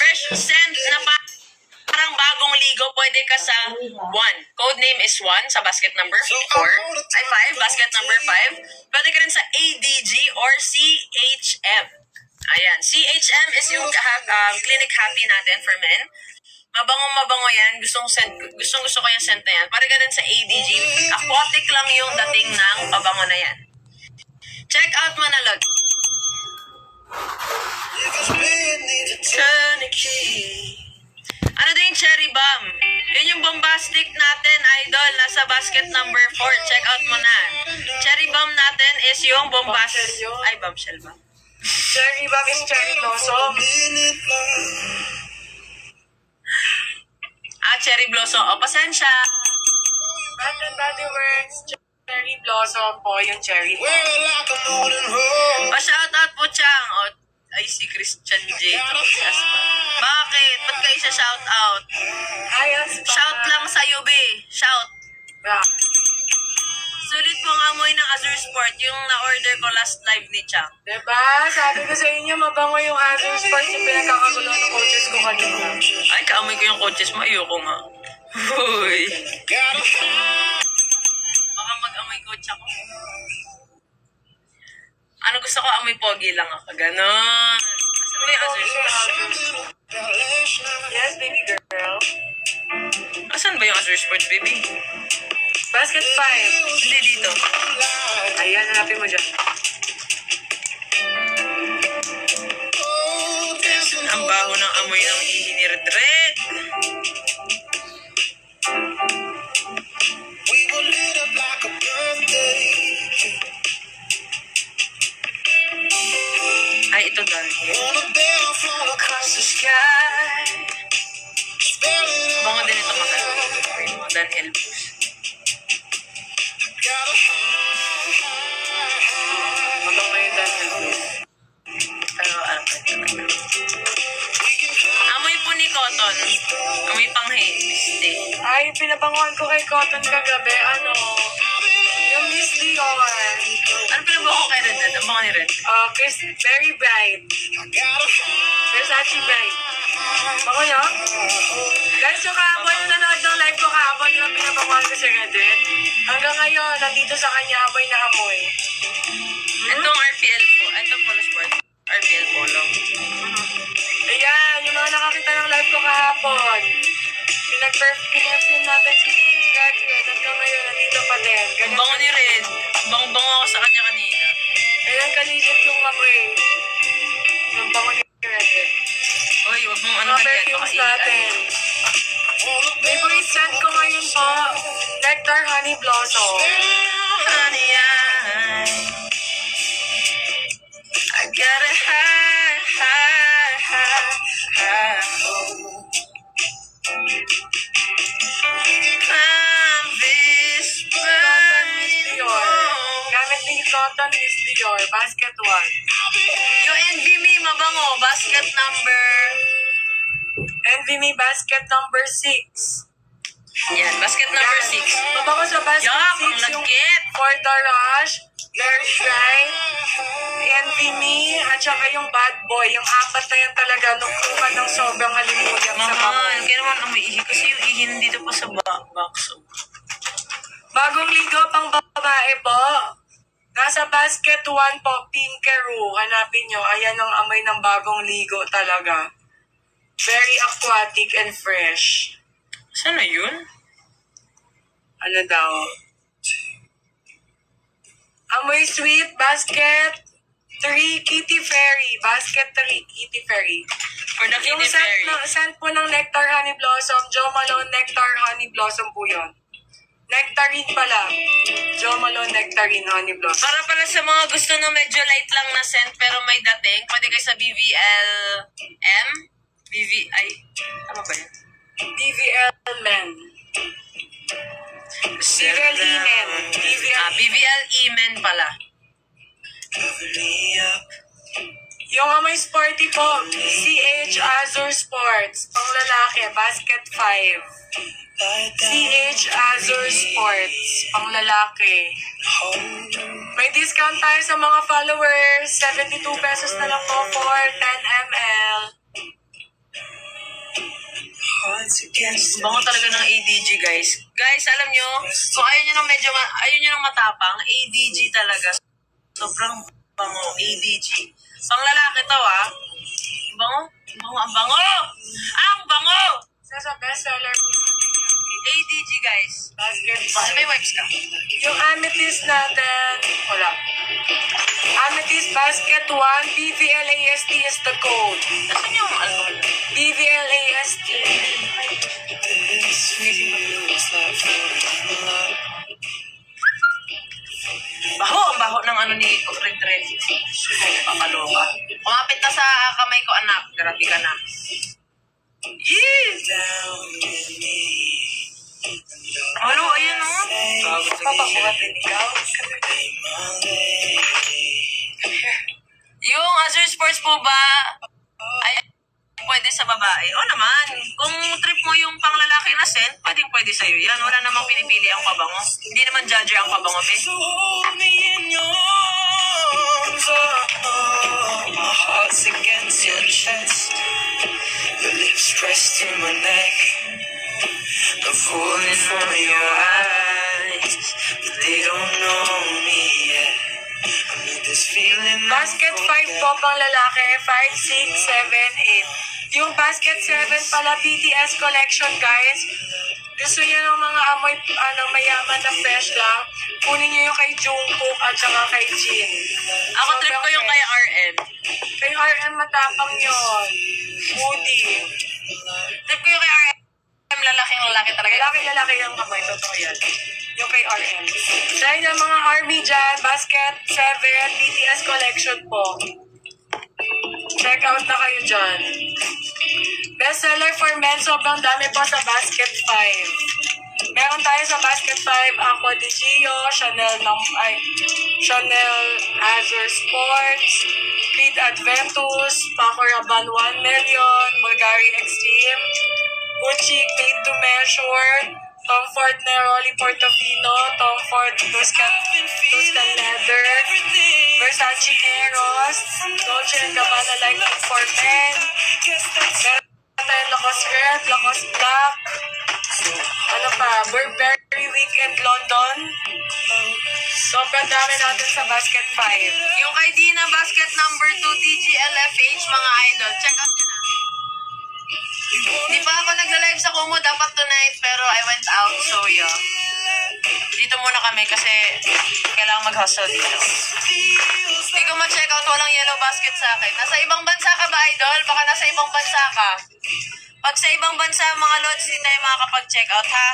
Fresh scent na parang bagong ligo, pwede ka sa 1. Code name is 1 sa basket number 4. Ay, 5. Basket number 5. Pwede ka rin sa ADG or CHM. Ayan. CHM is yung Clinic Happy natin for men. Mabango yan. Gusto ko yung scent na yan. Pwede ka rin sa ADG. Aquatic lang yung dating ng pabango na yan. Check out Manalog. Ano din yung cherry bomb? Yun yung bombastic natin, idol. Nasa basket number 4. Check out mo na. Cherry bomb natin is yung bombastic. Ay, bombshell ba? Cherry bomb is cherry blossom. Cherry blossom. O, pasensya. Bath and Body Works. Cherry blossom po yung cherry bomb. Pa-shoutout po, Chang. O, ay, si Christian J. Bakit? Ba't kayo siya shoutout? Shout lang sa'yo, be. Shout. Yeah. Sulit pong amoy ng Azure Sport, yung na-order ko last live ni Chang. Diba? Sabi ko sa inyo, mabango yung Azure Sports yung pinagkakagulo ng coaches ko kanina. Ay, kaamoy ko yung coaches mo. Ayoko nga. Uy. Baka mag-amoy coach ako. Ano gusto ko? Amoy pogi lang ako. Ganon. Asan ba yung Azure Sports? Yes, baby girl. Asan ba yung Azure Sports, baby? Basket 5. Hindi dito. Ayan, hanapin mo dyan. Ang baho ng amoy ng ihi ni Red Red. Ay, ito downhill. Bango din ito downhill boost. Mabango yung downhill boost. Pero ano pa ito? Amoy po ni Cotton. Amoy pang-haste. Ay, pinabanguhan ko kay Cotton kagabi. Yung Miss Dior. Ano pinabawa ko kay Red Red? Ang bango ni Red. Chris, very bright. Versace bright. Bango niyo? Guys, yung kahapon, yung nanood ng live ko kahapon, yung pinabanguhan ko si Reddit. Hanggang ngayon, nandito sa kanya, amoy na amoy. Itong RPL po. Ito Polo Sport. RPL Polo. Ayan, yung mga nakakita ng live ko kahapon. Pinag-perfume natin si Reddit. Hanggang ngayon, nandito pa din. Ang bango ni Red. Bango ako sa kanya kanina. Ayan, kalilit yung amoy. Yung bango ni Reddit. Uy, wag mong ano Mga ka dyan. perfumes natin. Favorite scent ko ngayon po, Nectar Honey Blossom. Honey, I got a high. I'm this Dior. Gamit ni Cotton Miss Dior, basket 1. Yung Envy Me, mabango. Basket number... Envy Me, basket number 6. Yan, basket number 6. Mabango sa basket Yuck, 6 ang yung lagkit. For the Rush, Very Bright, Envy Me, at saka yung Bad Boy. Yung apat na yan talaga, nuklukan ng sobrang halimuyang sa bango. Mahal, kaya naman umiihi kasi yung ihi nandito pa sa box. Bagong ligo pang babae po. Nasa basket 1 po, Pinkeroo. Hanapin nyo. Ayan ang amoy ng bagong ligo talaga. Very aquatic and fresh. Saan na yun? Ano daw? Amoy sweet, basket 3, Kitty Fairy. Basket 3, Kitty Fairy. For the Yung Kitty Fairy. scent po ng Nectar Honey Blossom, Jo Malone Nectar Honey Blossom po yun. Nectarine pala. Jo Malone Nectarine Honey Blossom. Para pala sa mga gusto ng medyo light lang na scent pero may dating, pwede kayo sa BVLM? Tama ba yun? BVL Men. BVL Men. BVL Men pala. Yung amoy sporty po, CH Azure Sports. Pang lalaki, basket 5. CH Azure Sports. Pang lalaki. May discount tayo sa mga followers. 72 pesos na lang po for 10 ml. Bango talaga ng ADG, guys. Guys, alam nyo, kung ayaw nyo ng ayaw nyo ng matapang, ADG talaga. Sobrang bango, ADG. Pang lalaki to, ah. Bango? Bango, ang bango! Ang bango! Sa bestseller po natin yan. ADG, guys. Basket May wipes ka. Yung amethyst natin, wala. Amethyst Basket 1, BVLAST is the code. Nasaan yung alcohol? BVLAST. Baho, ang baho ng ano ni Red Red. Papaloka. Kumapit na sa kamay ko, anak. Grabe ka na. Yes! Ano, ayan o. Papabuhatin ikaw. Yung Azure Sports po ba, ay pwede sa babae? O naman, kung trip mo yung panglalaki na scent, pwede sa'yo yan. Wala namang pinipili ang pabango. Hindi naman judger ang pabango, be. My heart's against your chest. Your lips pressed to my neck. The falling from your eyes, but they don't know me yet. I need this feeling. Basket 5 po pang lalaki, 5, 6, 7, 8. Yung basket 7 pala, BTS collection, guys. Gusto niyo ng mga amoy, mayaman na fresh lang, kunin niyo yung kay Jungkook at saka kay Jin. Ako trip ko yung kay RM. Kay RM matapang yun. Moody. Trip ko yung kay RM. Lalaking-lalaki talaga. Lalaki yung kamay, totoo yan. Yung kay RM. Dahil ng mga army dyan, basket 7, BTS collection po. Check out na kayo dyan. Bestseller for men, sobrang dami po sa basket 5. Meron tayo sa basket 5, Aqua di Gio, Chanel Azure Sports, Creed Adventus, Paco Rabanne 1 Million, Bulgari Extreme, Gucci Made to Measure, Tom Ford Neroli Portofino, Tom Ford Tuscan Leather, Versace Eros, Dolce & Gabbana Lighting for Men, meron tayong Lacoste Red, Lacoste Black, ano pa, Burberry Weekend London. Sobrang dami natin sa basket 5. Yung kay Dina, basket number 2, DGLFH, mga idol. Check out nyo na. Di pa ako nagla-live sa Kumu, dapat tonight, pero I went out, so yeah. Dito muna kami kasi kailangan mag-hustle dito. Di ko ma-check out, walang yellow basket sa akin. Nasa ibang bansa ka ba, idol? Baka nasa ibang bansa ka. Pag sa ibang bansa, mga lods, di tayo makakapag-check out, ha?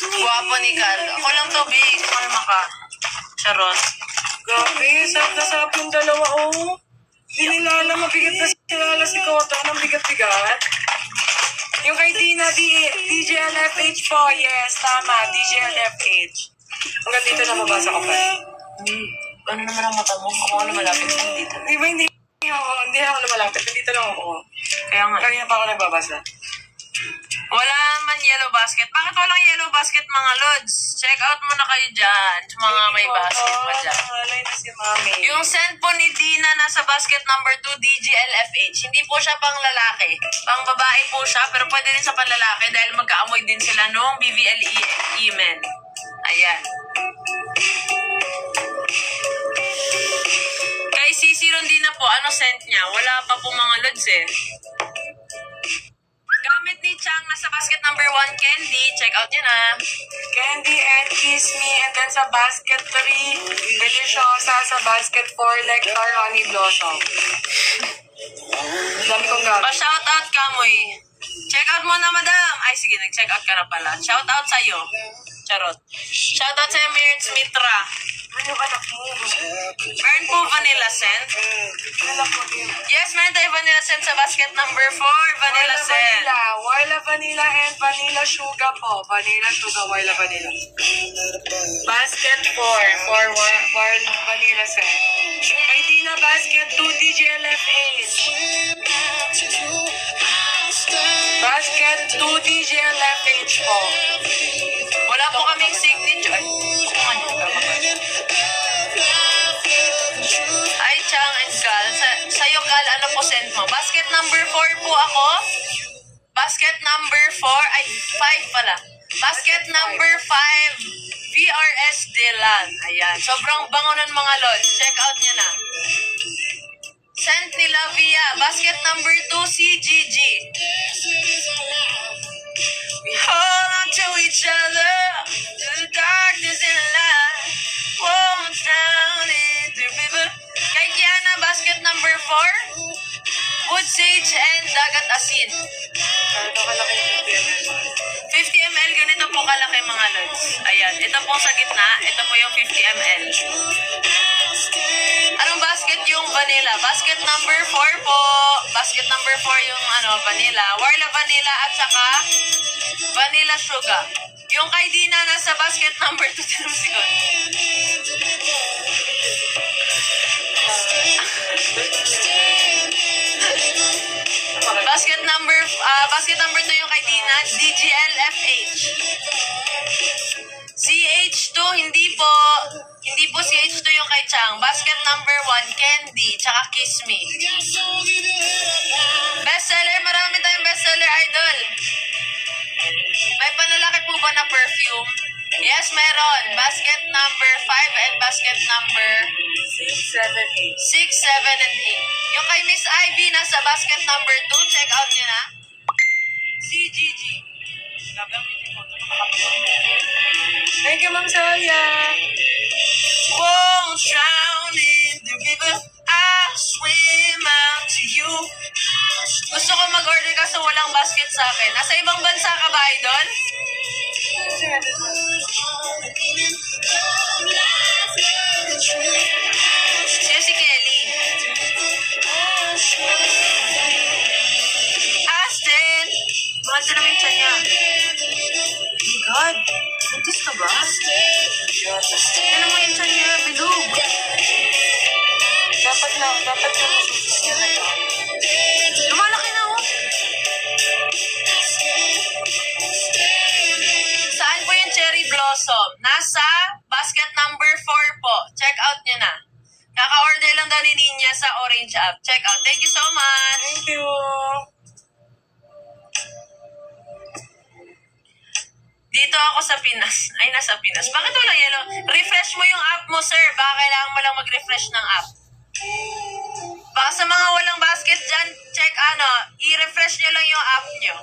Guwapo ni Carl. Ako lang to, big. Kalma ka. Charot. Grabe, sarap na sarap yung dalawa, oh. Hindi nila alam, mabigat na sila si Koto. Anong bigat-bigat? Yung kay Dina, DJLFH po. Yes, tama. DJLFH. Hanggang dito na mabasa ko pa. Ano naman ang mata mo? Ako na malapit sa dito. Di ba hindi ako lumalapit. Nandito lang ako. Kaya nga. Kanina pa ako nagbabasa. Wala man yellow basket. Bakit walang yellow basket, mga lods? Check out muna kayo dyan. Sa mga may basket pa dyan. Nangalay na si Mami. Yung send po ni Dina nasa basket number 2, DGLFH. Hindi po siya pang lalaki. Pang babae po siya, pero pwede din sa panlalaki dahil magkaamoy din sila nung BVLE men. Ayan. Kay Sisi Rondina po, ano scent niya? Wala pa po mga lods eh. Gamit ni Chang nasa basket number 1, Candy. Check out yun ah. Candy and Kiss Me. And then sa basket 3, Deliciosa. Sa basket 4, Nectar Honey Blossom. Dami kong gamit. Pa-shoutout ka mo eh. Check out mo na, madam. Ay, sige, nag-check out ka na pala. Shoutout sa'yo. Charot. Shoutout sa'yo, Mirts Mitra. Ano yung anak mo? Meron po vanilla scent. Anak mo din. Yes, meron tayo vanilla scent sa basket number 4. Vanilla scent. Warla Vanilla and Vanilla Sugar po. Vanilla Sugar, Warla Vanilla. Basket 4 for Warla Vanilla scent. Kay Dina basket 2, DJLFH. Basket 2, DJLFH po. Wala po kaming signature. Ay, Hi, Chang and Gal. Sa'yo, Gal, ano po scent mo? Basket number 4 po ako. Basket number 4, ay 5 pala. Basket number 5, VRS Dylan. Ayan, sobrang bango nun mga lods. Check out nyo na. Scent ni Lavia. Basket number 2, CGG. We hold on to each other through the darkness and light. Won't drown in the river. Kay Kiana, basket number 4, wood sage and dagat asin. Ito kalaki yung 50 ml, ganito po kalaki mga lods. Ayan, ito po sa gitna, ito po yung 50 ml. Anong basket yung vanilla? Basket number 4 po. Basket number 4 yung vanilla. Warla vanilla at saka vanilla sugar. Yung kay Dina nasa basket number 2. Tinumsigon. Basket number 2 yung kay Dina, DGLFH. CH2, hindi po. Hindi po CH2 yung kay Chang. Basket number 1, Candy, tsaka Kiss Me. Bestseller, marami tayong bestseller, idol. May panlalaki po ba na perfume? Yes, meron. Basket number 5 and basket number 6, 7, 8. 6, 7, and 8. Yung kay Miss Ivy, nasa basket number 2. Check out nyo na. CGG. Thank you, Ma'am Saya. Won't drown in the river. I'll swim out to you. Gusto ko mag-order kaso walang basket sa akin. Nasa ibang bansa ka ba, idol? Sino si Kelly? Aston! Mahal sa namin siya niya. Oh my God! Buntis ka ba? Ano mo yung siya niya? Bilog! Dapat yung masusunod niya na ito. Lumalaki na oh! Saan po yung cherry blossom? Nasa basket number 4 po. Check out nyo na. Kaka-order lang daw ni Ninya sa Orange app. Check out. Thank you so much! Thank you. Dito ako sa Pinas. Ay, nasa Pinas. Bakit wala yellow? Refresh mo yung app mo, sir. Baka kailangan mo lang mag-refresh ng app. Baka sa mga walang basket dyan, check i-refresh nyo lang yung app nyo.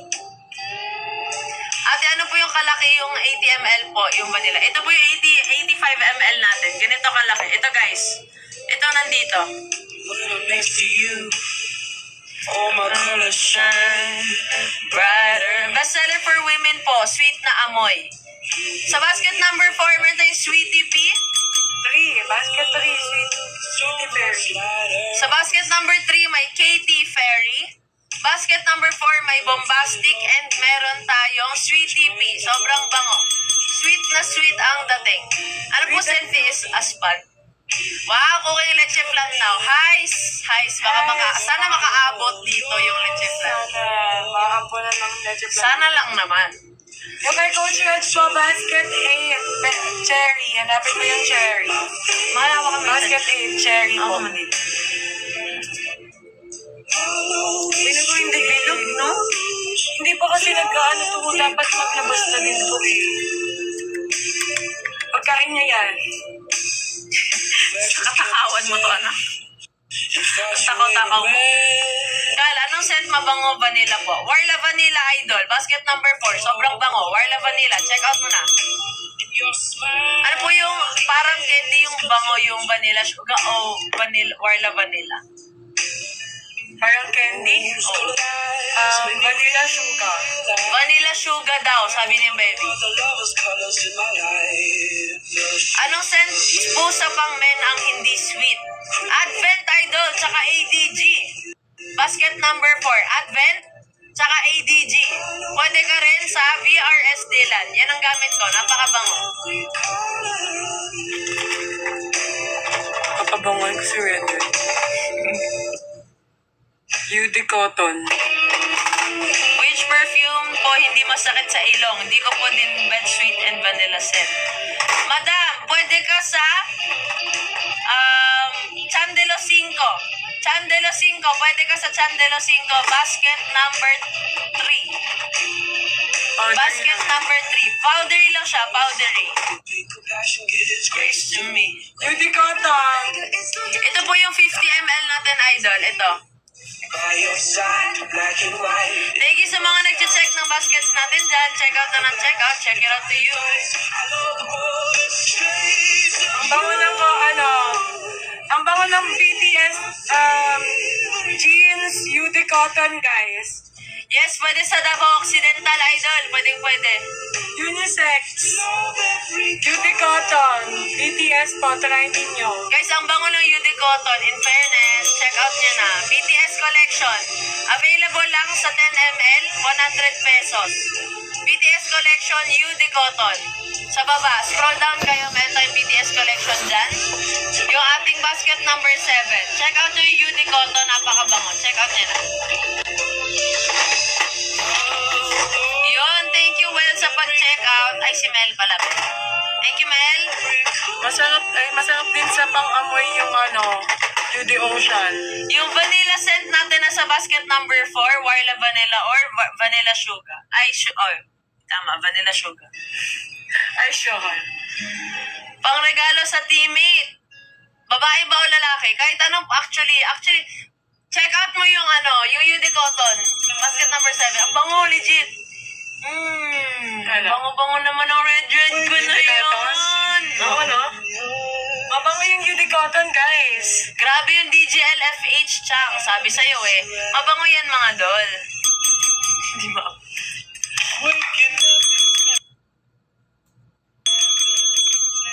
Ate, ano po yung kalaki yung 80 ml po, yung vanilla? Ito po yung 85 ml natin. Ganito kalaki. Ito guys. Ito nandito. When I'm next to you, all my colors shine brighter. Bestseller for women po, sweet na amoy. Sa basket number 4, meron tayong Sweetie P. 3, basket 3, Sweetie Berry. Sa basket number 3, may Katy Ferry. Basket number 4, may Bombastic. And meron tayong Sweetie P. Sobrang bango. Sweet na sweet ang dating. Ano po senti is asphalt. Wow, cooking leche flan now. Highs. Sana makaabot dito yung leche flan. Sana makakampunan ng leche plan. Sana lang naman. Yung kay Coach Reg po, basket 8, cherry. Hanapin mo yung cherry. Malawa kami. Basket 8, cherry po. Ako man dito. Sino ko hindi bilog, no? Hindi pa kasi nag-ano to, dapat maglabas na din to eh. Pagkain niya yan. Katakawan mo to, anak. Takaw-takaw mo. Kala, anong scent mabango vanilla po? Warla Vanilla Idol, basket number 4. Sobrang bango. Warla Vanilla, check out mo na. Ano po yung parang candy yung bango yung vanilla sugar o Warla Vanilla? Parang candy. Oo. Vanilla sugar. Vanilla sugar daw, sabi ni baby. Anong scent po sa pang men ang hindi sweet? Advent Idol, tsaka ADG. Basket number 4, Advent, tsaka ADG. Pwede ka rin sa VRS Dylan. Yan ang gamit ko, napakabango. Kapabangon ko si Red. UD Cotton. Which perfume po hindi masakit sa ilong? Hindi ko po din bet sweet and vanilla scent. Madam, pwede ka sa Chandelo 5. Chandelo 5, pwede ka sa Chandelo 5, basket number 3. Basket number 3. Powdery lang siya, powdery. Grace to me. Judy Cotton. Ito po yung 50 ml natin, idol. Ito. By your side, black and white. Thank you sa mga nag-check ng baskets natin dyan. Check out na ng check out. Check it out to you. Ang bango ng ang bango ng BTS jeans Judy Cotton, guys. Yes, pwede sa Davao Occidental, idol. Pwede. Unisex. Judy Cotton. BTS po, try ninyo. Guys, ang bango ng UD Cotton, in fairness, check out nyo na. BTS collection. Available lang sa 10 ml, 100 pesos. BTS collection, UD Cotton. Sa baba, scroll down kayo, meron tayong BTS collection dyan. Yung ating basket number 7. Check out yung UD Cotton, napakabango. Check out nyo na. Yun, thank you, Well, sa pag-check out. Ay, si Mel pala. Thank you, Mel. Masarap din sa pang-amoy yung Judy Ocean. Yung vanilla scent natin na sa basket number 4, Warla Vanilla or Vanilla Sugar. Tama, Vanilla Sugar. Ay, sure. Pang regalo sa teammate. Babae ba o lalaki? Kahit anong, actually, check out mo yung yung UD Cotton. Basket number 7. Ang bango, legit. Bango-bango naman ang red ko na yun. Oo, no? Mabango yung Judy Cotton, guys. Grabe yung DGLFH, Chang. Sabi sa'yo mabango yan, mga dol. Hindi ba?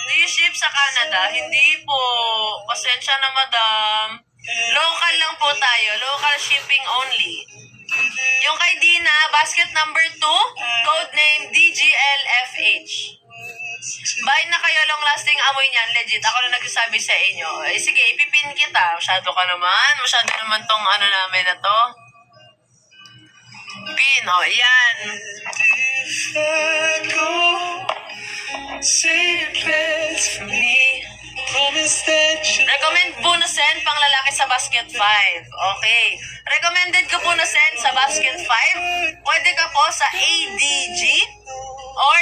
Do you ship sa Canada? Hindi po. Pasensya na, madam. Local lang po tayo. Local shipping only. Yung kay Dina, basket number 2, code name DGLFH. Bahay na kayo, long lasting amoy niyan. Legit, ako na nagsasabi sa inyo. Sige, ipipin kita. Masyado ka naman. Masyado naman tong namin na to. Pin, yan. Recommend po na send pang lalaki sa basket 5. Okay. Recommended ko po na send sa basket 5. Pwede ka po sa ADG or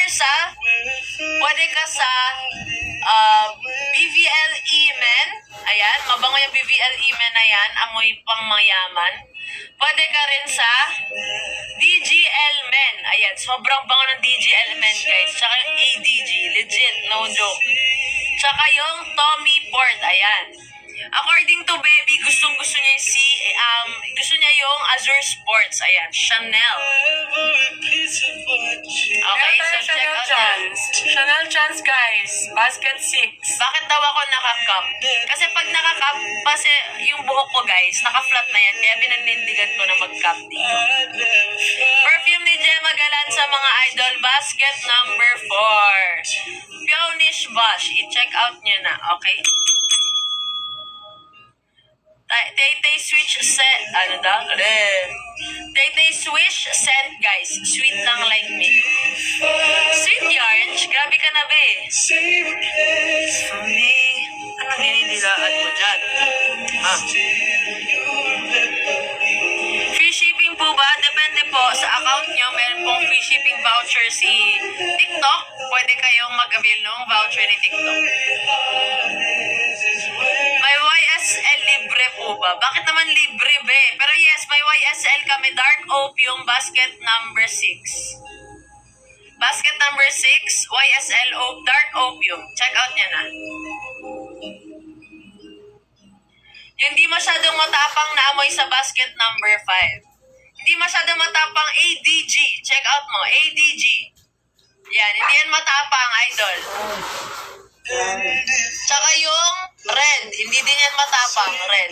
pwede ka sa BVLE Men. Ayan, mabango yung BVLE Men na yan. Amoy pang mayaman. Pwede ka rin sa DGL Men. Ayan, sobrang bango ng DGL Men, guys. Tsaka yung ADG. Legit, no joke. Tsaka yung Tommy Port. Ayan. According to Baby, gusto niya gusto niya yung Azure Sports. Ayan, Chanel. Okay, so check out yan. Chanel Chance, guys. Basket 6. Bakit daw ako naka-cup? Kasi pag naka-cup, kasi yung buhok ko, guys, naka-flat na yan. Kaya pinanindigan ko na mag-cup dito. Perfume ni Gemma Galan sa mga idol. Basket number 4. Pionish Bush. I-check out nyo na, okay? Tay Switch scent. Tay Swish scent, guys. Sweet lang like me. Sweet yarn. Grabe ka na, be. For me. Anong dinidilaan mo dyan? Free shipping po ba? Depende po sa account nyo. Meron pong free shipping voucher si TikTok. Pwede kayong mag-avail ng voucher ni TikTok. May YSL libre po ba? Bakit naman libre, be? Pero yes, may YSL kami. Dark Opium, basket number 6. Basket number 6, YSL Dark Opium. Check out niya na. Yung di masyadong matapang na amoy sa basket number 5. Hindi masyadong matapang ADG. Check out mo, ADG. Yan, hindi yan matapang, idol. Tsaka yung red, hindi din yan matapang, red.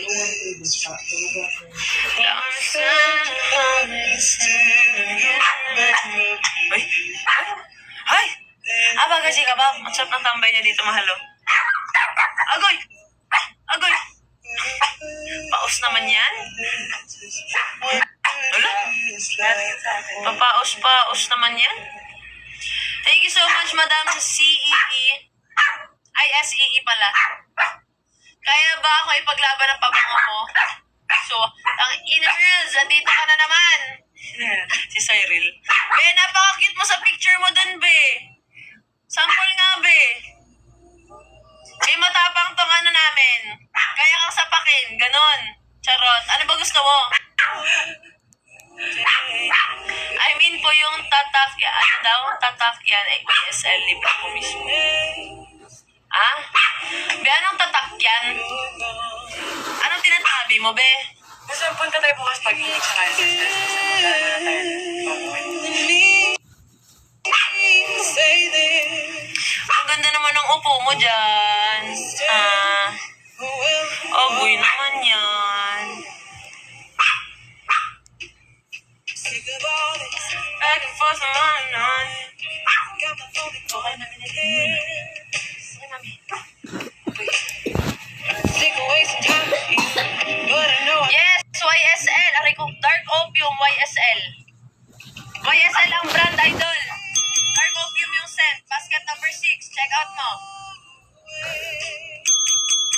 Ay! Kasi ka ba? Ang sarap ng tambay niya dito, mahalo. Agoy! Agoy! Paus naman yan? Wala? Papaus naman yan? Thank you so much, Madam CEE. Ay, SEE pala. Kaya ba ako ipaglaban ng pabango mo? So, ang in-reels, andito ka na naman. Si Cyril. Be, napaka-cute mo sa picture mo dun, be. Sample nga, be. Be, matapang tong ano namin. Kaya kang sapakin, ganon. Charot. Ano ba gusto mo? I mean po yung tatak, ano daw? Tatak yan, ESL, libre ko mismo. Ah? Be, anong tatak yan? Anong tinatabi mo, be? Basta punta tayo bukas pag-ibig sa kanila. Ang ganda naman ng upo mo dyan. Ah, aboy naman yan. Back and forth naman nun. Okay na, Yes, YSL. Aray ko, Dark Opium, YSL. YSL ang brand, idol. Dark Opium yung scent. Basket number 6. Check out mo.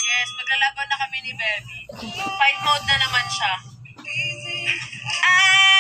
Yes, maglalaban na kami ni Bebby. Fight mode na naman siya. Ah!